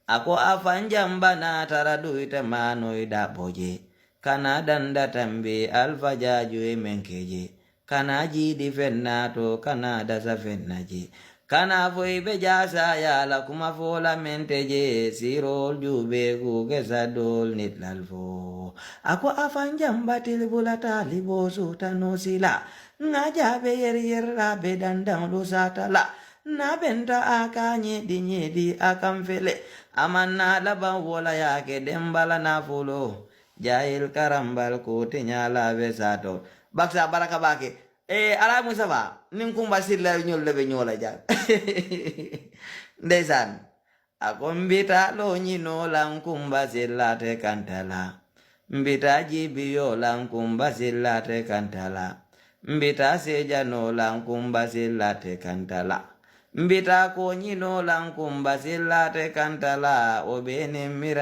ako afanjamba na taradu ite mano ida boje kana danda tambe alfa jaju e menkeje kana jidi fennato kana dasa fennaje kana foi be jasa ya la kuma fola menteje sirol jube ku gesadol nitlalfo ako afanjamba tilbulata libosu tanosila ngajabe yer rabe dandang lusatala na benta aka nyedi akamfele amanna laban wola yake dembala na fulo jahil karambal kote nyala besato baksa baraka bake ala musaba nin kumba silla nyol lebe nyola ja ndeysaan ako mbita lo nyino lan kumba silla te kantala mbita jibiyo lan kumba silla te kantala mbita sejano lan kumba silla te kantala mbita ko nyino lan kumba silla te kantala obene mira